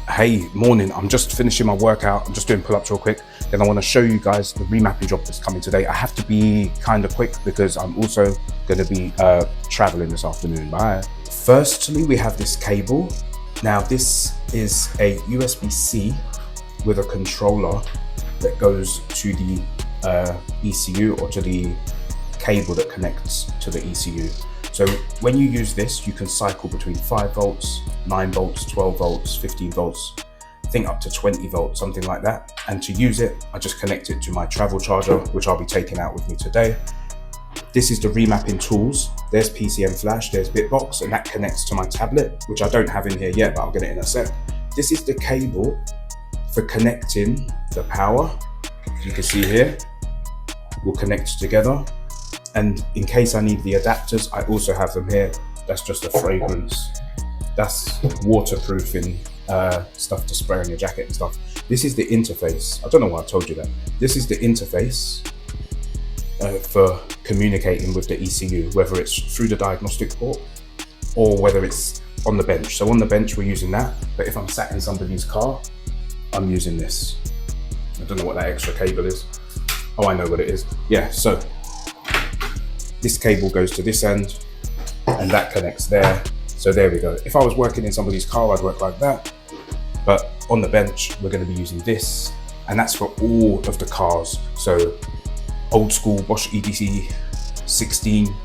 Hey, morning. I'm just finishing my workout. I'm just doing pull-ups real quick. Then I want to show you guys the remapping job that's coming today. I have to be kind of quick because I'm also going to be traveling this afternoon. Bye. Firstly, we have this cable. Now this is a USB-C with a controller that goes to the ECU or to the cable that connects to the ECU. So when you use this, you can cycle between 5 volts, 9 volts, 12 volts, 15 volts, I think up to 20 volts, something like that. And to use it, I just connect it to my travel charger, which I'll be taking out with me today. This is the remapping tools. There's PCM Flash, there's Bitbox, and that connects to my tablet, which I don't have in here yet, but I'll get it in a sec. This is the cable for connecting the power. As you can see here, will connect together. And in case I need the adapters, I also have them here. That's just a fragrance. That's waterproofing stuff to spray on your jacket and stuff. This is the interface. I don't know why I told you that. This is the interface for communicating with the ECU, whether it's through the diagnostic port or whether it's on the bench. So on the bench, we're using that. But if I'm sat in somebody's car, I'm using this. I don't know what that extra cable is. Oh, I know what it is. Yeah, so this cable goes to this end and that connects there. So there we go. If I was working in somebody's car, I'd work like that. But on the bench, we're going to be using this, and that's for all of the cars. So old school Bosch EDC 16,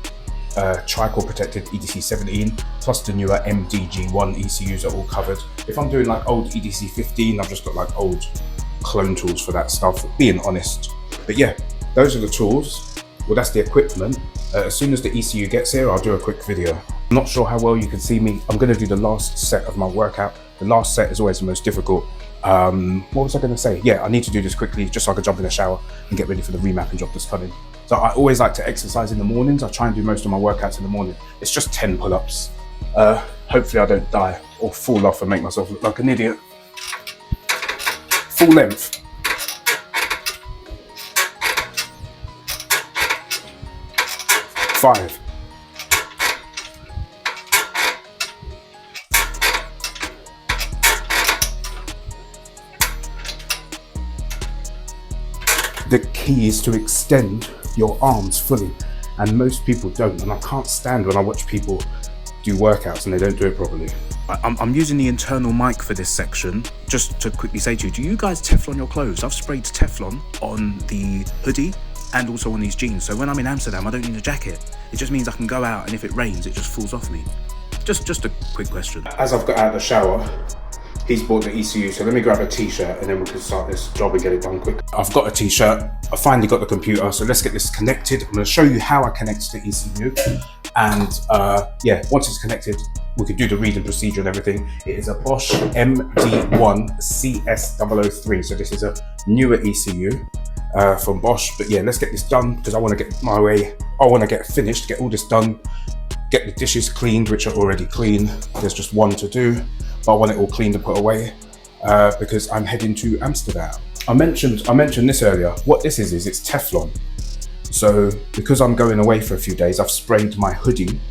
tri-core protected EDC 17, plus the newer MDG1 ECUs are all covered. If I'm doing like old EDC 15, I've just got like old clone tools for that stuff, being honest. But yeah, those are the tools. Well, that's the equipment. As soon as the ECU gets here, I'll do a quick video. I'm not sure how well you can see me. I'm going to do the last set of my workout. The last set is always the most difficult. What was I going to say? Yeah, I need to do this quickly just so I can jump in the shower and get ready for the remapping job that's coming. So I always like to exercise in the mornings. I try and do most of my workouts in the morning. It's just 10 pull-ups. Hopefully I don't die or fall off and make myself look like an idiot. Full length. 5. The key is to extend your arms fully, and most people don't, and I can't stand when I watch people do workouts and they don't do it properly. I'm using the internal mic for this section. Just to quickly say to you, do you guys Teflon your clothes? I've sprayed Teflon on the hoodie and also on these jeans, so when I'm in Amsterdam, I don't need a jacket. It just means I can go out, and if it rains, it just falls off me. Just a quick question. As I've got out of the shower, he's bought the ECU, so let me grab a t-shirt and then we can start this job and get it done quick. I've got a t-shirt, I finally got the computer, so let's get this connected. I'm gonna show you how I connect to the ECU, and yeah, once it's connected, we can do the reading procedure and everything. It is a Bosch MD1 CS003, so this is a newer ECU from Bosch. But yeah, let's get this done because I want to get my way. I want to get finished, get all this done, get the dishes cleaned, which are already clean. There's just one to do, but I want it all cleaned and put away because I'm heading to Amsterdam. I mentioned this earlier. What this is it's Teflon. So because I'm going away for a few days, I've sprayed my hoodie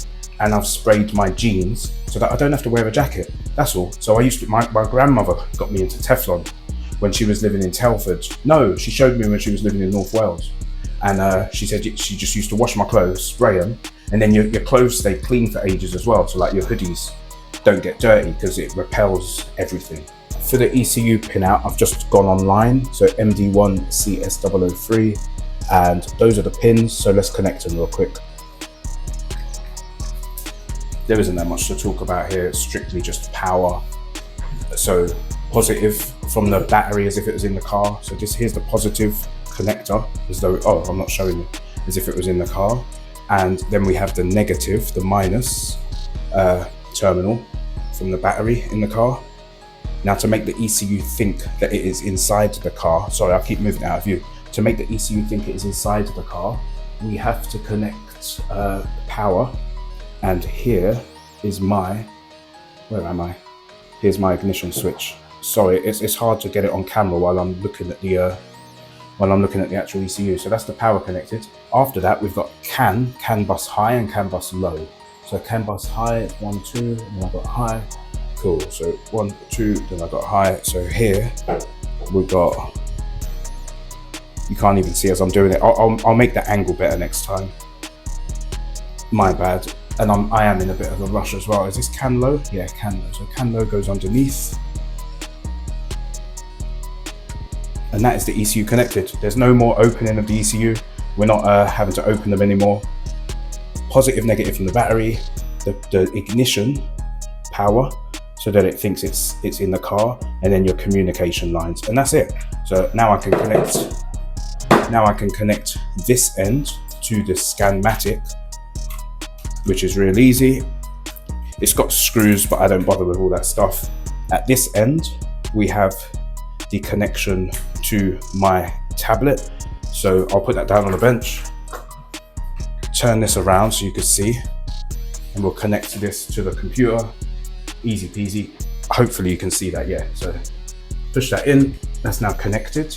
and I've sprayed my jeans so that I don't have to wear a jacket. That's all. So my grandmother got me into Teflon when she was living in Telford. No, she showed me when she was living in North Wales. And she said she just used to wash my clothes, spray them, and then your clothes stay clean for ages as well. So like your hoodies don't get dirty because it repels everything. For the ECU pinout, I've just gone online. So MD1 CS003, and those are the pins. So let's connect them real quick. There isn't that much to talk about here. It's strictly just power. So positive from the battery as if it was in the car. So here's the positive connector, as though, oh, I'm not showing you, as if it was in the car. And then we have the negative, the minus terminal from the battery in the car. Now to make the ECU think that it is inside the car, sorry, I keep moving it out of view. To make the ECU think it is inside the car, we have to connect power. And here is my, where am I? Here's my ignition switch. Sorry, it's hard to get it on camera while I'm looking at the actual ECU. So that's the power connected. After that, we've got CAN bus high and CAN bus low. So CAN bus high, 1, 2, and then I've got high, Cool, so 1, 2, then I got high. So here we've got, you can't even see as I'm doing it. I'll make the angle better next time. My bad. And I am in a bit of a rush as well. Is this can low? Yeah, can low. So can low goes underneath. And that is the ECU connected. There's no more opening of the ECU. We're not having to open them anymore. Positive, negative from the battery, the ignition power, so that it thinks it's in the car, and then your communication lines, and that's it. So now I can connect this end to the Scanmatic, which is real easy. It's got screws, but I don't bother with all that stuff. At this end, we have the connection to my tablet. So I'll put that down on the bench, turn this around so you can see, and we'll connect this to the computer. Easy peasy. Hopefully you can see that, yeah. So push that in, that's now connected.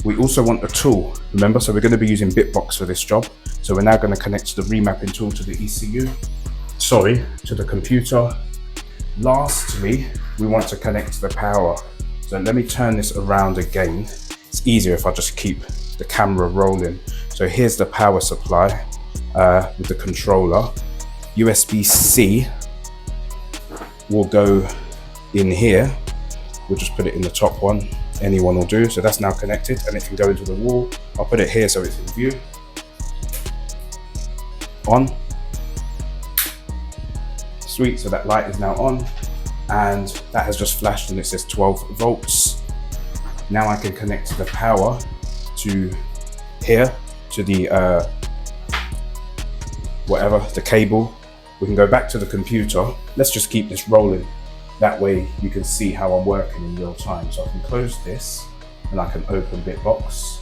We also want a tool, remember? So we're going to be using Bitbox for this job. So we're now going to connect the remapping tool to the ECU, to the computer. Lastly, we want to connect the power. So let me turn this around again. It's easier if I just keep the camera rolling. So here's the power supply with the controller. USB-C will go in here. We'll just put it in the top one. Any one will do. So that's now connected and it can go into the wall. I'll put it here so it's in view. On. Sweet, so that light is now on and that has just flashed and it says 12 volts. Now I can connect the power to here, to the the cable. We can go back to the computer. Let's just keep this rolling. That way you can see how I'm working in real time. So I can close this and I can open Bitbox.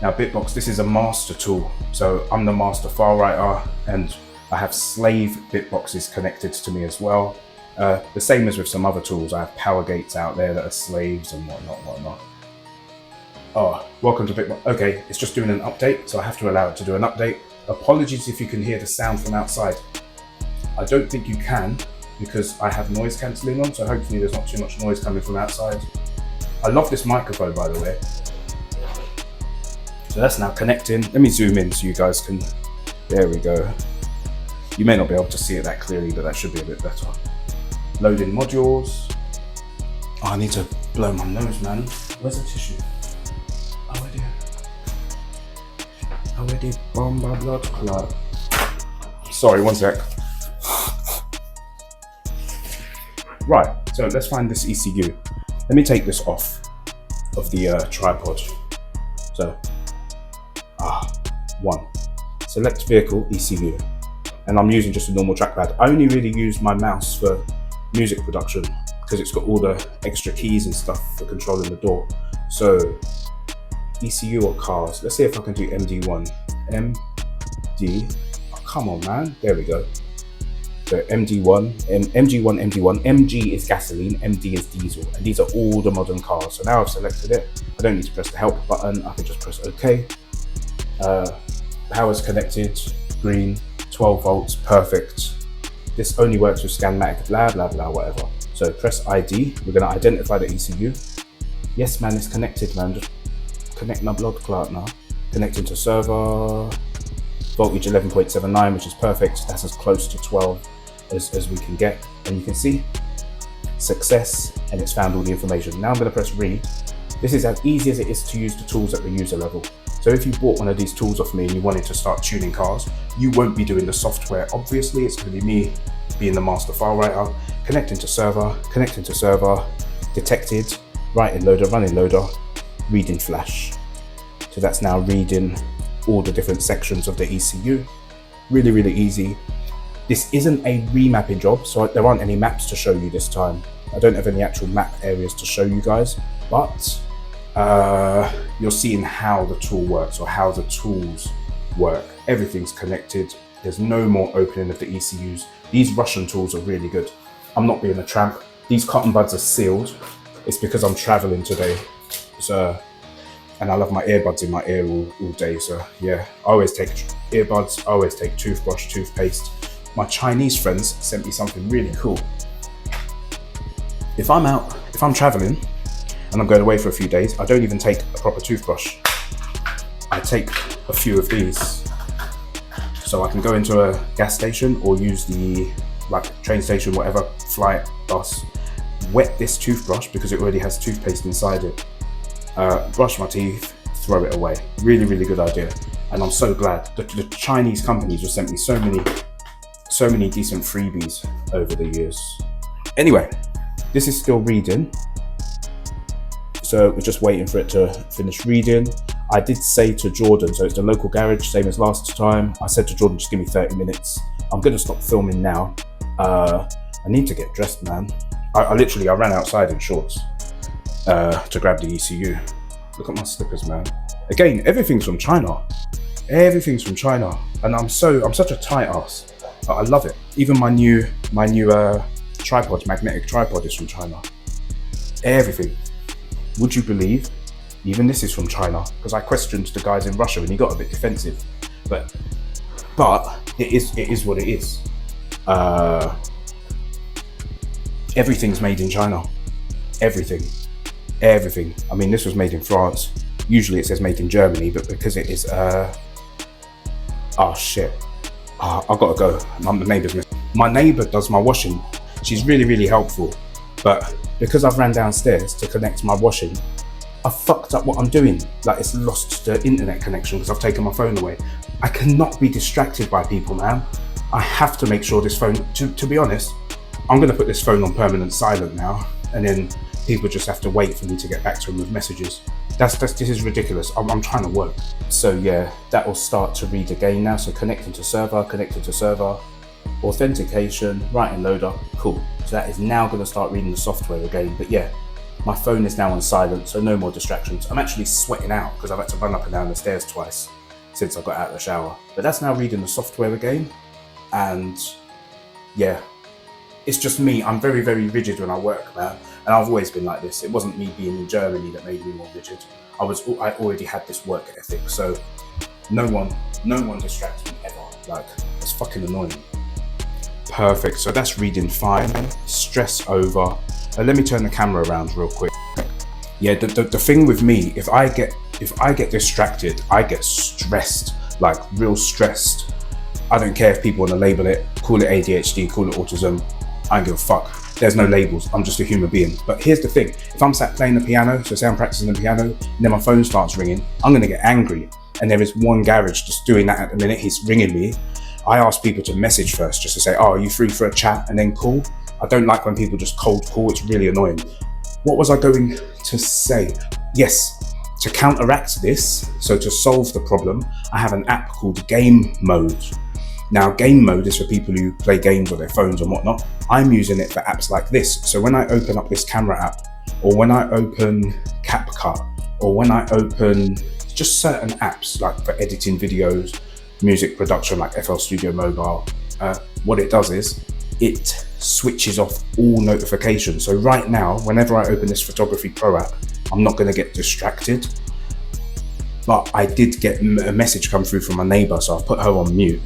Now Bitbox, this is a master tool. So I'm the master file writer and I have slave Bitboxes connected to me as well. The same as with some other tools. I have power gates out there that are slaves and whatnot. Oh, welcome to Bitbox. Okay, it's just doing an update, so I have to allow it to do an update. Apologies if you can hear the sound from outside. I don't think you can because I have noise cancelling on, so hopefully there's not too much noise coming from outside. I love this microphone, by the way. So that's now connecting. Let me zoom in so you guys can, there we go. You may not be able to see it that clearly, but that should be a bit better. Loading modules. Oh, I need to blow my nose, man. Where's the tissue? Already bomb my blood clot. Sorry, one sec. Right, so let's find this ECU. Let me take this off of the tripod. So, one. Select vehicle, ECU. And I'm using just a normal trackpad. I only really use my mouse for music production because it's got all the extra keys and stuff for controlling the door. So, ECU or cars. Let's see if I can do MD1. MD. Oh, come on, man. There we go. So MD1, MG1, MG is gasoline, MD is diesel, and these are all the modern cars. So now I've selected it. I don't need to press the help button. I can just press OK. Power's connected. Green. 12 volts. Perfect. This only works with Scanmatic. Blah blah blah. Whatever. So press ID. We're going to identify the ECU. Yes, man. It's connected, man. Just connect my blood clot now. Connecting to server, voltage 11.79, which is perfect. That's as close to 12 as we can get. And you can see success, and it's found all the information. Now I'm going to press read. This is as easy as it is to use the tools at the user level. So if you bought one of these tools off me and you wanted to start tuning cars, you won't be doing the software. Obviously, it's going to be me being the master file writer, connecting to server, detected, writing loader, running loader, reading flash. So that's now reading all the different sections of the ECU. Really, really easy. This isn't a remapping job, so there aren't any maps to show you this time. I don't have any actual map areas to show you guys, but you're seeing how the tool works or how the tools work. Everything's connected. There's no more opening of the ECUs. These Russian tools are really good. I'm not being a tramp. These cotton buds are sealed. It's because I'm traveling today. So, and I love my earbuds in my ear all day. So yeah, I always take earbuds. I always take toothbrush, toothpaste. My Chinese friends sent me something really cool. If I'm traveling and I'm going away for a few days, I don't even take a proper toothbrush. I take a few of these. So I can go into a gas station or use the train station, whatever, flight, bus, wet this toothbrush because it already has toothpaste inside it. Brush my teeth, throw it away. Really, really good idea. And I'm so glad. The Chinese companies just sent me so many decent freebies over the years. Anyway, this is still reading. So we're just waiting for it to finish reading. I did say to Jordan, so it's the local garage, same as last time. I said to Jordan, just give me 30 minutes. I'm gonna stop filming now. I need to get dressed, man. I literally ran outside in shorts to grab the ECU. Look at my slippers, man. Again, everything's from China. Everything's from China. And I'm such a tight ass. I love it. Even my new tripod, magnetic tripod is from China. Everything. Would you believe? Even this is from China, because I questioned the guys in Russia and he got a bit defensive. But it is what it is. Everything's made in China. Everything. I mean, this was made in France. Usually it says made in Germany, but because it is, oh shit. I've got to go. My neighbor does my washing. She's really, really helpful. But because I've ran downstairs to connect my washing, I fucked up what I'm doing. Like, it's lost the internet connection because I've taken my phone away. I cannot be distracted by people, man. I have to make sure this phone, to be honest, I'm gonna put this phone on permanent silent now, and then people just have to wait for me to get back to them with messages. This is ridiculous. I'm trying to work. So yeah, that will start to read again now. So connecting to server, authentication, writing loader, cool. So that is now gonna start reading the software again. But yeah, my phone is now on silent, so no more distractions. I'm actually sweating out because I've had to run up and down the stairs twice since I got out of the shower. But that's now reading the software again. And yeah, it's just me. I'm very, very rigid when I work, man. And I've always been like this. It wasn't me being in Germany that made me more rigid. I already had this work ethic. So no one distracts me ever. Like, it's fucking annoying. Perfect, so that's reading fine. Stress over. Let me turn the camera around real quick. Yeah, the thing with me, if I get distracted, I get stressed, like real stressed. I don't care if people want to label it, call it ADHD, call it autism. I don't give a fuck. There's no labels. I'm just a human being. But here's the thing. If I'm sat playing the piano, so say I'm practicing the piano, and then my phone starts ringing, I'm going to get angry. And there is one garage just doing that at the minute. He's ringing me. I ask people to message first, just to say, oh, are you free for a chat? And then call. I don't like when people just cold call. It's really annoying. What was I going to say? Yes, to counteract this, so to solve the problem, I have an app called Game Mode. Now, Game Mode is for people who play games on their phones and whatnot. I'm using it for apps like this. So when I open up this camera app, or when I open CapCut, or when I open just certain apps, like for editing videos, music production, like FL Studio Mobile, what it does is, it switches off all notifications. So right now, whenever I open this Photography Pro app, I'm not gonna get distracted. But I did get a message come through from my neighbor, so I've put her on mute.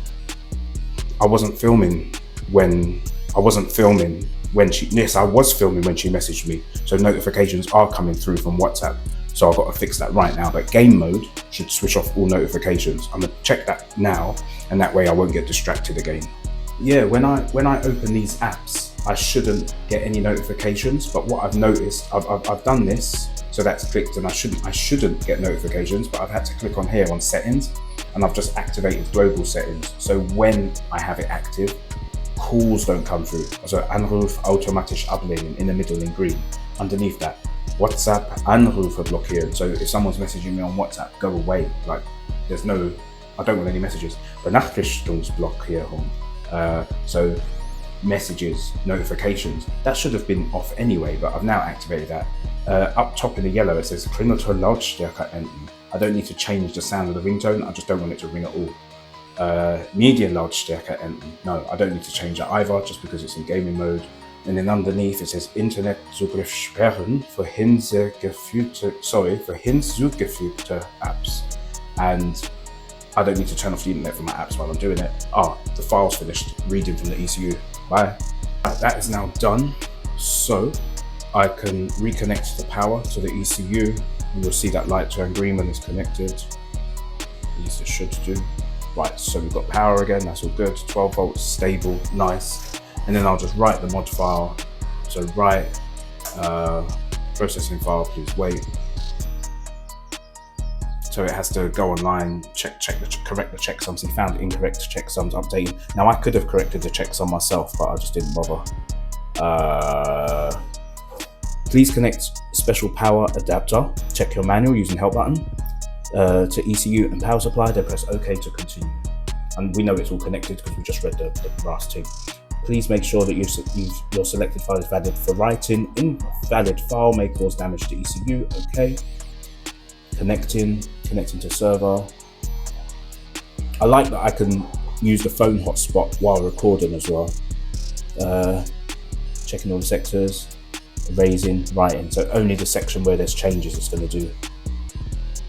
I wasn't filming when she, yes, I was filming when she messaged me. So notifications are coming through from WhatsApp. So I've got to fix that right now. But Game Mode should switch off all notifications. I'm gonna check that now, and that way I won't get distracted again. Yeah, when I open these apps, I shouldn't get any notifications. But what I've noticed, I've done this, so that's clicked, and I shouldn't get notifications. But I've had to click on here on settings, and I've just activated global settings. So when I have it active, calls don't come through. So Anruf automatisch ablehnen in the middle in green. Underneath that, WhatsApp Anrufe blockieren. So if someone's messaging me on WhatsApp, go away. Like, there's no, I don't want any messages. Benachrichtigungsblockierung. So messages, notifications, that should have been off anyway, but I've now activated that. Up top in the yellow, it says Klingelton Lautstärke enden. I don't need to change the sound of the ringtone, I just don't want it to ring at all. Medienlautstärke enden. No, I don't need to change that either, just because it's in gaming mode. And then underneath it says Internetzugriff sperren für hinzugefügte apps. And I don't need to turn off the internet for my apps while I'm doing it. The file's finished reading from the ECU. Bye. That is now done. So I can reconnect the power to the ECU, and you'll see that light turn green when it's connected. At least it should do. Right, so we've got power again, that's all good. 12 volts, stable, nice. And then I'll just write the mod file. So write processing file, please wait. So it has to go online, correct the checksums. He found incorrect checksums, updating. Now I could have corrected the checksum myself, but I just didn't bother. Please connect special power adapter. Check your manual using help button to ECU and power supply. Then press OK to continue. And we know it's all connected because we just read the brass tube. Please make sure that your selected file is valid for writing. Invalid file may cause damage to ECU. OK. Connecting to server. I like that I can use the phone hotspot while recording as well. Checking all the sectors, erasing, writing. So only the section where there's changes it's going to do.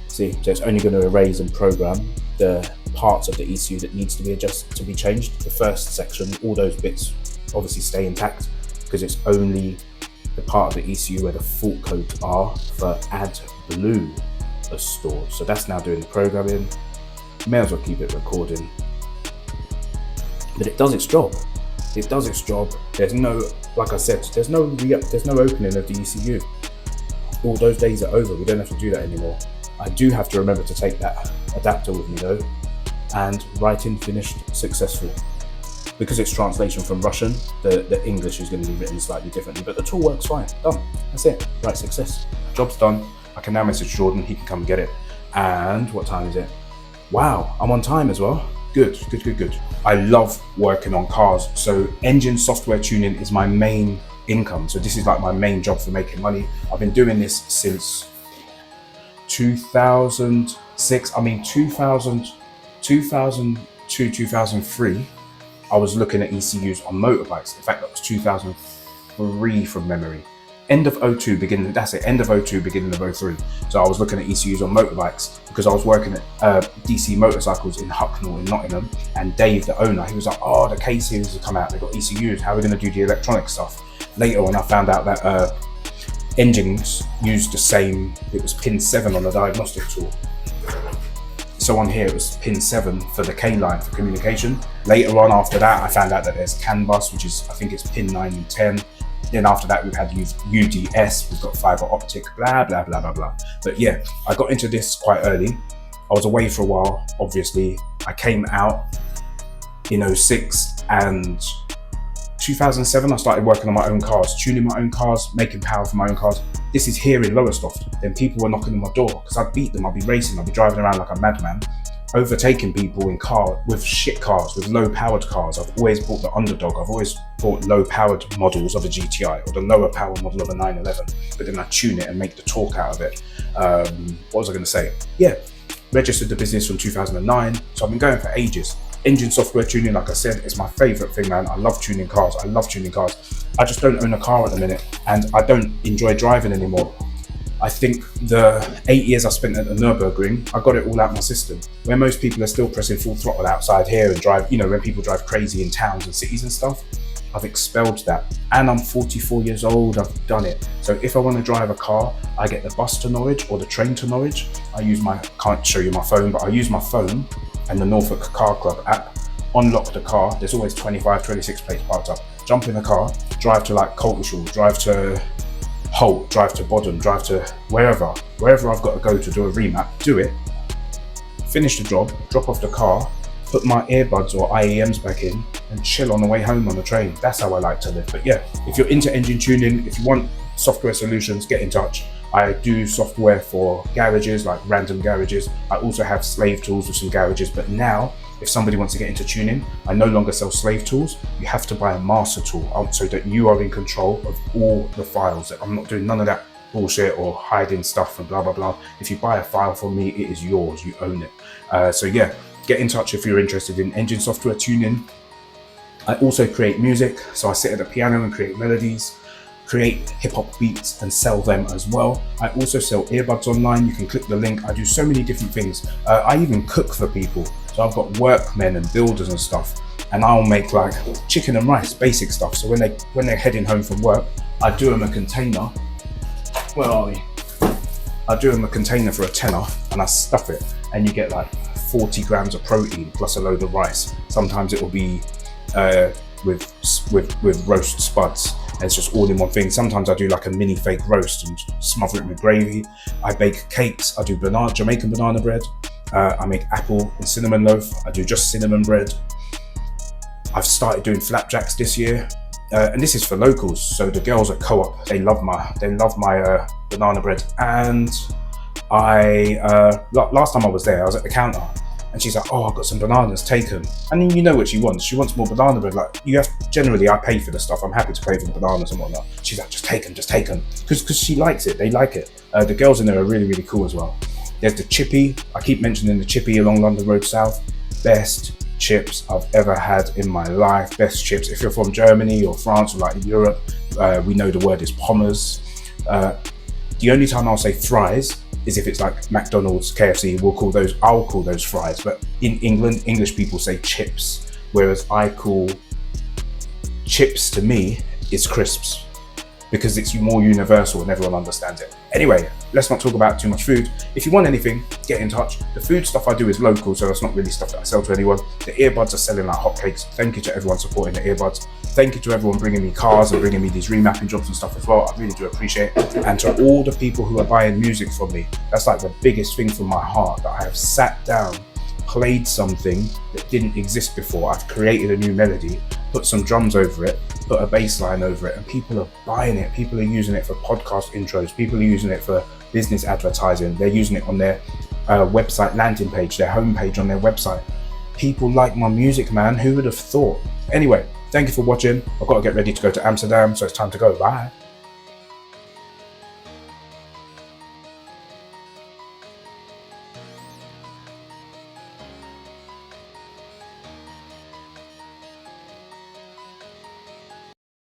See, so it's only going to erase and program the parts of the ECU that needs to be adjusted, to be changed. The first section, all those bits obviously stay intact because it's only the part of the ECU where the fault codes are for AdBlue are stored. So that's now doing the programming. May as well keep it recording. But it does its job. It does its job. There's no, like I said, there's no opening of the ECU. All those days are over. We don't have to do that anymore. I do have to remember to take that adapter with me though. And writing finished successful. Because it's translation from Russian, the English is going to be written slightly differently, but the tool works fine. Done. That's it. Right, success. Job's done. I can now message Jordan. He can come and get it. And what time is it? Wow, I'm on time as well. Good. I love working on cars. So engine software tuning is my main income. So this is like my main job for making money. I've been doing this since 2006. I mean, 2002, 2003. I was looking at ECUs on motorbikes. In fact, that was 2003 from memory. End of 02, beginning, that's it, end of 02, beginning of 03. So I was looking at ECUs on motorbikes because I was working at DC Motorcycles in Hucknall in Nottingham, and Dave, the owner, he was like, oh, the K series has come out, they've got ECUs, how are we gonna do the electronic stuff? Later on, I found out that engines used the same, it was pin 7 on the diagnostic tool. So on here, it was pin 7 for the K line for communication. Later on, after that, I found out that there's CAN bus, which is, I think it's pin 9 and 10. Then after that, we've had UDS, we've got fiber optic, blah, blah, blah, blah, blah. But yeah, I got into this quite early. I was away for a while, obviously. I came out in 06 and 2007, I started working on my own cars, tuning my own cars, making power for my own cars. This is here in Lowestoft. Then people were knocking on my door because I'd beat them, I'd be racing, I'd be driving around like a madman, overtaking people in with shit cars, with low powered cars. I've always bought the underdog. I've always bought low powered models of a GTI or the lower power model of a 911, but then I tune it and make the torque out of it. What was I going to say? Yeah, registered the business from 2009. So I've been going for ages. Engine software tuning, like I said, is my favorite thing, man. I love tuning cars. I I just don't own a car at the minute, and I don't enjoy driving anymore. I think the 8 years I spent at the Nürburgring, I got it all out my system. Where most people are still pressing full throttle outside here and drive, when people drive crazy in towns and cities and stuff, I've expelled that. And I'm 44 years old, I've done it. So if I want to drive a car, I get the bus to Norwich or the train to Norwich. Can't show you my phone, but I use my phone and the Norfolk Car Club app, unlock the car. There's always 25, 26 plates parked up. Jump in the car, drive to like Coltishall, drive to Holt, drive to Bodden, drive to wherever I've got to go to do a remap, do it, finish the job, drop off the car, put my earbuds or IEMs back in and chill on the way home on the train. That's how I like to live. But yeah, if you're into engine tuning, if you want software solutions, get in touch. I do software for garages, like random garages. I also have slave tools with some garages, but now if somebody wants to get into tuning, I no longer sell slave tools. You have to buy a master tool so that you are in control of all the files. I'm not doing none of that bullshit or hiding stuff and blah, blah, blah. If you buy a file from me, it is yours, you own it. So yeah, get in touch if you're interested in engine software tuning. I also create music. So I sit at the piano and create melodies, create hip hop beats and sell them as well. I also sell earbuds online. You can click the link. I do so many different things. I even cook for people. So I've got workmen and builders and stuff, and I'll make like chicken and rice, basic stuff. So when they're heading home from work, I do them a container. Where are we? I do them a container for a tenner and I stuff it, and you get like 40 grams of protein plus a load of rice. Sometimes it will be with roast spuds, and it's just all in one thing. Sometimes I do like a mini fake roast and smother it with gravy. I bake cakes. I do Jamaican banana bread. I make apple and cinnamon loaf. I do just cinnamon bread. I've started doing flapjacks this year, and this is for locals. So the girls at Co-op, they love my banana bread. And last time I was there, I was at the counter, and she's like, "Oh, I've got some bananas, take them." And then you know what she wants. She wants more banana bread. Like, generally I pay for the stuff. I'm happy to pay for the bananas and whatnot. She's like, just take them. Because she likes it. They like it. The girls in there are really, really cool as well. There's the chippy. I keep mentioning the chippy along London Road South. Best chips I've ever had in my life. Best chips. If you're from Germany or France or like in Europe, we know the word is pommes. The only time I'll say fries is if it's like McDonald's, KFC. I'll call those fries. But in England, English people say chips, whereas I call chips, to me, is crisps, because it's more universal and everyone understands it. Anyway, let's not talk about too much food. If you want anything, get in touch. The food stuff I do is local, so that's not really stuff that I sell to anyone. The earbuds are selling like hotcakes. Thank you to everyone supporting the earbuds. Thank you to everyone bringing me cars and bringing me these remapping jobs and stuff as well. I really do appreciate it. And to all the people who are buying music from me, that's like the biggest thing from my heart, that I have sat down, played something that didn't exist before. I've created a new melody, put some drums over it, put a bass line over it, and people are buying it. People are using it for podcast intros. People are using it for business advertising. They're using it on their website landing page, their homepage on their website. People like my music, man. Who would have thought? Anyway, thank you for watching. I've got to get ready to go to Amsterdam, so it's time to go. Bye.